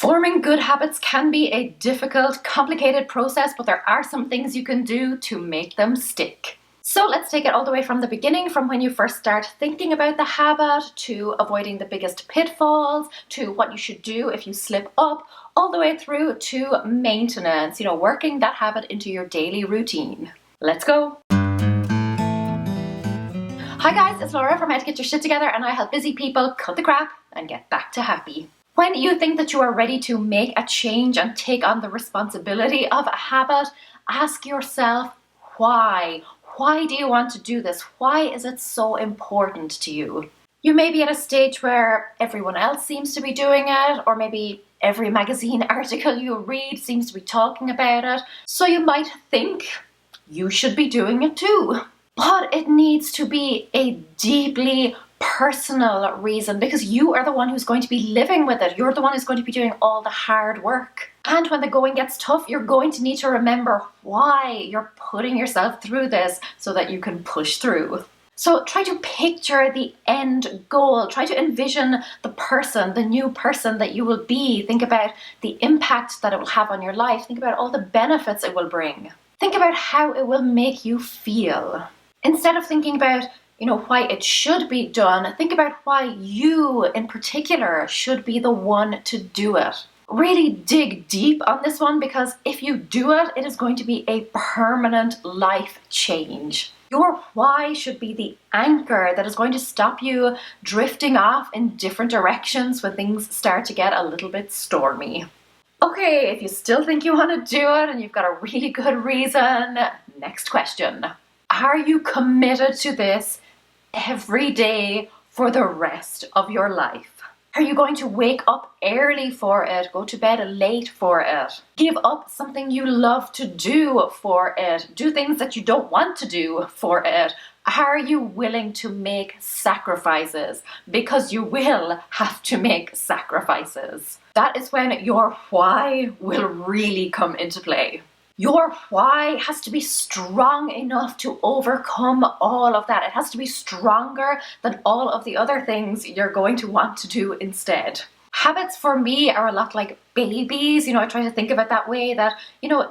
Forming good habits can be a difficult, complicated process, but there are some things you can do to make them stick. So let's take it all the way from the beginning, from when you first start thinking about the habit, to avoiding the biggest pitfalls, to what you should do if you slip up, all the way through to maintenance, working that habit into your daily routine. Let's go. Hi guys, it's Laura from How to Get Your Shit Together, and I help busy people cut the crap and get back to happy. When you think that you are ready to make a change and take on the responsibility of a habit, ask yourself why. Why do you want to do this? Why is it so important to you? You may be at a stage where everyone else seems to be doing it, or maybe every magazine article you read seems to be talking about it. So you might think you should be doing it too. But it needs to be a deeply personal reason, because you are the one who's going to be living with it. You're the one who's going to be doing all the hard work. And when the going gets tough, you're going to need to remember why you're putting yourself through this so that you can push through. So try to picture the end goal. Try to envision the new person that you will be. Think about the impact that it will have on your life. Think about all the benefits it will bring. Think about how it will make you feel. Instead of thinking about why it should be done, think about why you in particular should be the one to do it. Really dig deep on this one, because if you do it, it is going to be a permanent life change. Your why should be the anchor that is going to stop you drifting off in different directions when things start to get a little bit stormy. Okay, if you still think you want to do it and you've got a really good reason, next question. Are you committed to this every day for the rest of your life? Are you going to wake up early for it, go to bed late for it, give up something you love to do for it, do things that you don't want to do for it? Are you willing to make sacrifices? Because you will have to make sacrifices. That is when your why will really come into play. Your why has to be strong enough to overcome all of that. It has to be stronger than all of the other things you're going to want to do instead. Habits for me are a lot like babies. I try to think of it that way, that,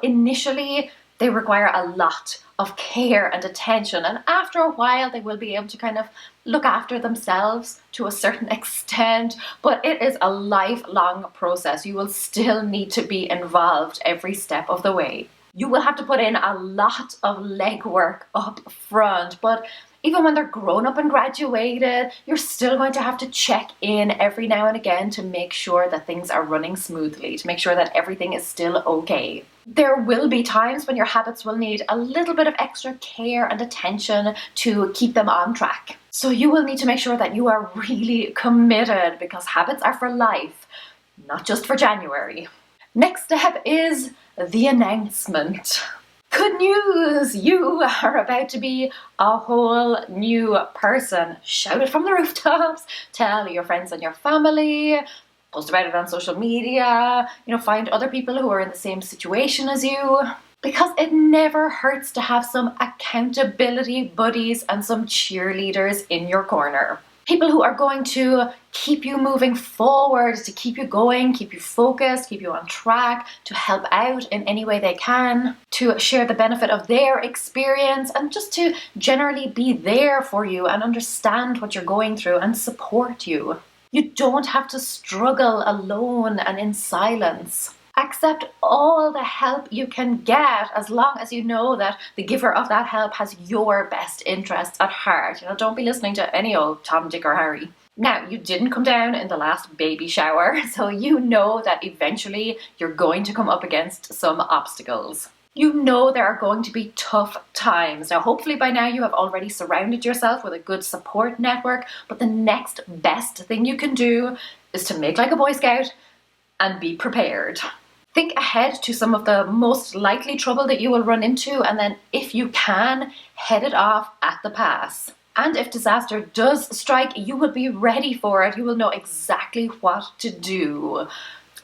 initially they require a lot of care and attention. And after a while, they will be able to kind of look after themselves to a certain extent. But it is a lifelong process. You will still need to be involved every step of the way. You will have to put in a lot of legwork up front, but even when they're grown up and graduated, you're still going to have to check in every now and again to make sure that things are running smoothly, to make sure that everything is still okay. There will be times when your habits will need a little bit of extra care and attention to keep them on track. So you will need to make sure that you are really committed, because habits are for life, not just for January. Next step is the announcement. Good news! You are about to be a whole new person. Shout it from the rooftops. Tell your friends and your family. Post about it on social media. Find other people who are in the same situation as you. Because it never hurts to have some accountability buddies and some cheerleaders in your corner. People who are going to keep you moving forward, to keep you going, keep you focused, keep you on track, to help out in any way they can, to share the benefit of their experience, and just to generally be there for you and understand what you're going through and support you. You don't have to struggle alone and in silence. Accept all the help you can get, as long as you know that the giver of that help has your best interests at heart. Don't be listening to any old Tom, Dick or Harry. Now, you didn't come down in the last baby shower, so you know that eventually you're going to come up against some obstacles. You know there are going to be tough times. Now, hopefully by now you have already surrounded yourself with a good support network, but the next best thing you can do is to make like a Boy Scout and be prepared. Think ahead to some of the most likely trouble that you will run into, and then if you can, head it off at the pass. And if disaster does strike, you will be ready for it. You will know exactly what to do,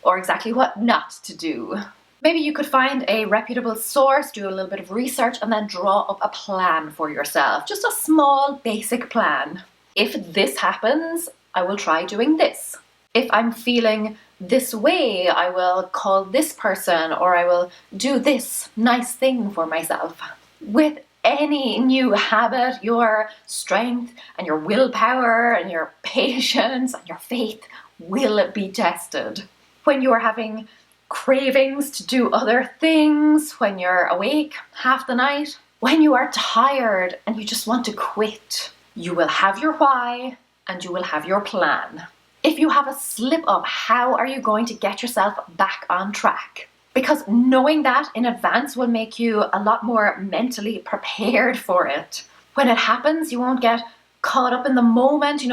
or exactly what not to do. Maybe you could find a reputable source, do a little bit of research, and then draw up a plan for yourself. Just a small, basic plan. If this happens, I will try doing this. If I'm feeling this way, I will call this person, or I will do this nice thing for myself. With any new habit, your strength and your willpower and your patience and your faith will be tested. When you are having cravings to do other things, when you're awake half the night, when you are tired and you just want to quit, you will have your why and you will have your plan. If you have a slip up, how are you going to get yourself back on track? Because knowing that in advance will make you a lot more mentally prepared for it. When it happens, you won't get caught up in the moment,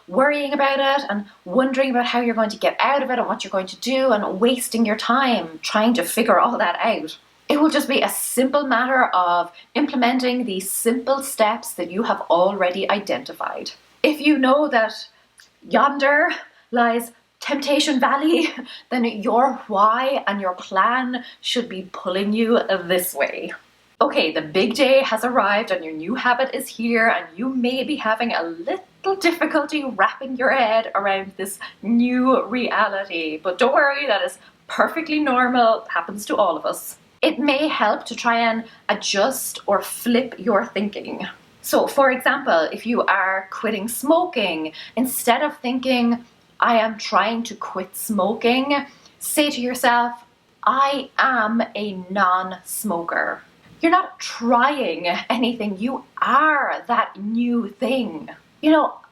worrying about it and wondering about how you're going to get out of it and what you're going to do and wasting your time trying to figure all that out. It will just be a simple matter of implementing these simple steps that you have already identified. If you know that yonder lies Temptation Valley, then your why and your plan should be pulling you this way. Okay, the big day has arrived and your new habit is here, and you may be having a little difficulty wrapping your head around this new reality. But don't worry, that is perfectly normal. It happens to all of us. It may help to try and adjust or flip your thinking. So, for example, if you are quitting smoking, instead of thinking, I am trying to quit smoking, say to yourself, I am a non-smoker. You're not trying anything, you are that new thing.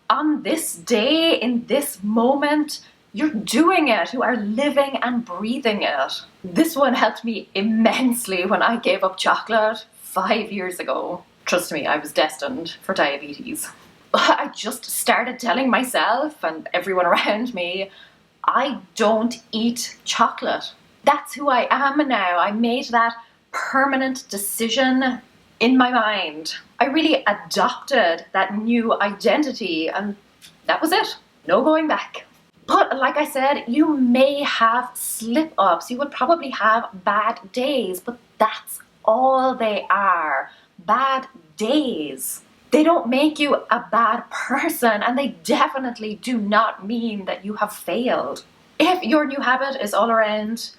On this day, in this moment, you're doing it. You are living and breathing it. This one helped me immensely when I gave up chocolate 5 years ago. Trust me, I was destined for diabetes. I just started telling myself and everyone around me, I don't eat chocolate. That's who I am now. I made that permanent decision in my mind. I really adopted that new identity, and that was it. No going back. But like I said, you may have slip-ups. You would probably have bad days, but that's all they are. Bad days. They don't make you a bad person, and they definitely do not mean that you have failed. If your new habit is all around,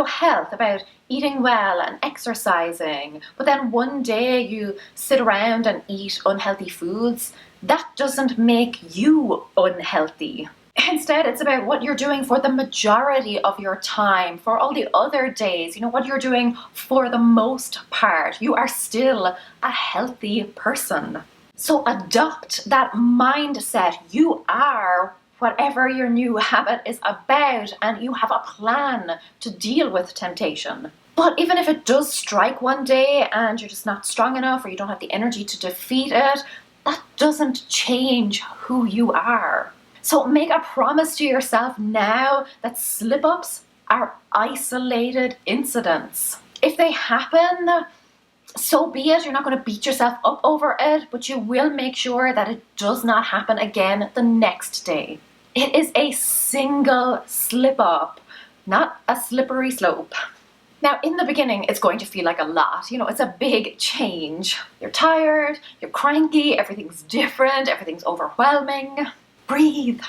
health, about eating well and exercising, but then one day you sit around and eat unhealthy foods, that doesn't make you unhealthy. Instead, it's about what you're doing for the majority of your time, for all the other days, what you're doing for the most part. You are still a healthy person. So adopt that mindset. You are whatever your new habit is about, and you have a plan to deal with temptation. But even if it does strike one day and you're just not strong enough or you don't have the energy to defeat it, that doesn't change who you are. So make a promise to yourself now that slip-ups are isolated incidents. If they happen, so be it. You're not going to beat yourself up over it, but you will make sure that it does not happen again the next day. It is a single slip-up, not a slippery slope. Now, in the beginning, it's going to feel like a lot. It's a big change. You're tired, you're cranky, everything's different, everything's overwhelming. Breathe.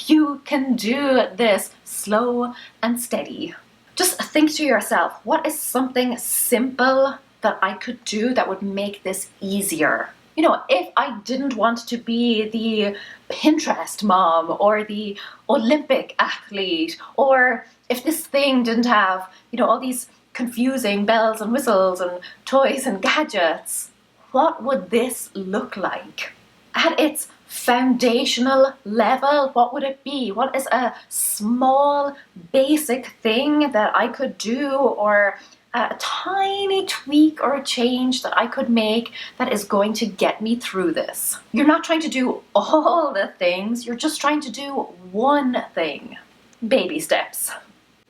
You can do this slow and steady. Just think to yourself, what is something simple that I could do that would make this easier? If I didn't want to be the Pinterest mom or the Olympic athlete, or if this thing didn't have, all these confusing bells and whistles and toys and gadgets, what would this look like? At its foundational level, what would it be? What is a small, basic thing that I could do, or a tiny tweak or a change that I could make that is going to get me through this? You're not trying to do all the things, you're just trying to do one thing. Baby steps.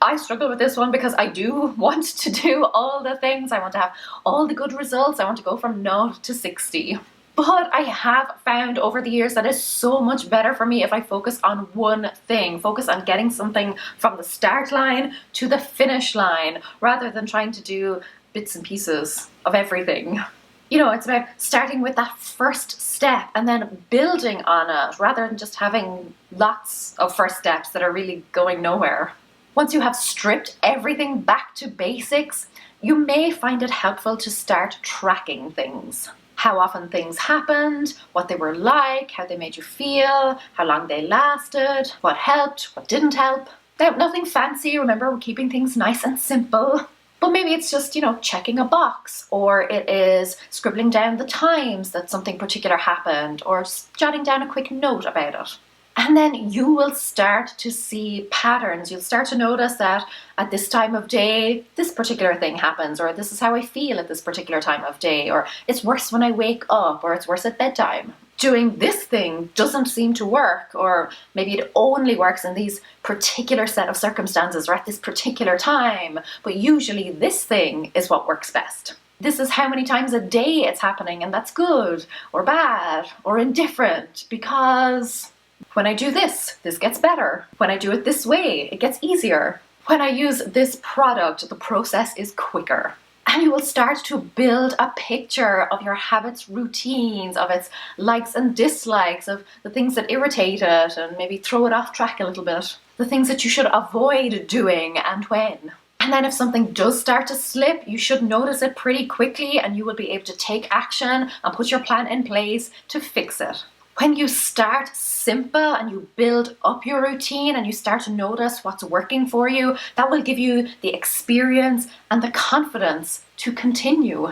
I struggle with this one because I do want to do all the things. I want to have all the good results. I want to go from 0 to 60. But I have found over the years that it's so much better for me if I focus on one thing, focus on getting something from the start line to the finish line, rather than trying to do bits and pieces of everything. It's about starting with that first step and then building on it, rather than just having lots of first steps that are really going nowhere. Once you have stripped everything back to basics, you may find it helpful to start tracking things. How often things happened, what they were like, how they made you feel, how long they lasted, what helped, what didn't help. Now, nothing fancy, remember, we're keeping things nice and simple. But maybe it's just, checking a box, or it is scribbling down the times that something particular happened, or just jotting down a quick note about it. And then you will start to see patterns. You'll start to notice that at this time of day, this particular thing happens, or this is how I feel at this particular time of day, or it's worse when I wake up, or it's worse at bedtime. Doing this thing doesn't seem to work, or maybe it only works in these particular set of circumstances or at this particular time, but usually this thing is what works best. This is how many times a day it's happening, and that's good, or bad, or indifferent, because when I do this, this gets better. When I do it this way, it gets easier. When I use this product, the process is quicker. And you will start to build a picture of your habits, routines, of its likes and dislikes, of the things that irritate it and maybe throw it off track a little bit, the things that you should avoid doing and when. And then if something does start to slip, you should notice it pretty quickly and you will be able to take action and put your plan in place to fix it. When you start simple and you build up your routine and you start to notice what's working for you, that will give you the experience and the confidence to continue.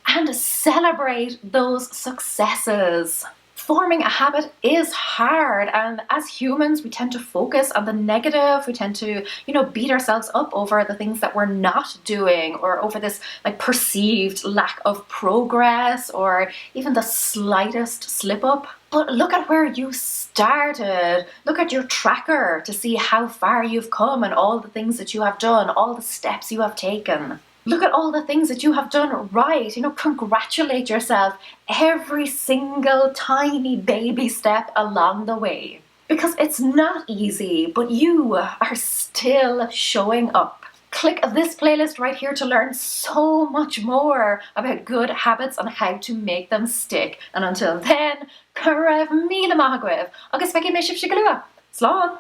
And celebrate those successes. Forming a habit is hard, and as humans we tend to focus on the negative. We tend to, beat ourselves up over the things that we're not doing, or over this perceived lack of progress, or even the slightest slip up. But look at where you started. Look at your tracker to see how far you've come and all the things that you have done, all the steps you have taken. Look at all the things that you have done right. Congratulate yourself every single tiny baby step along the way. Because it's not easy, but you are still showing up. Click this playlist right here to learn so much more about good habits and how to make them stick. And until then, Carav Mila Mahagwev, agus feki me ship shigalua. Slán!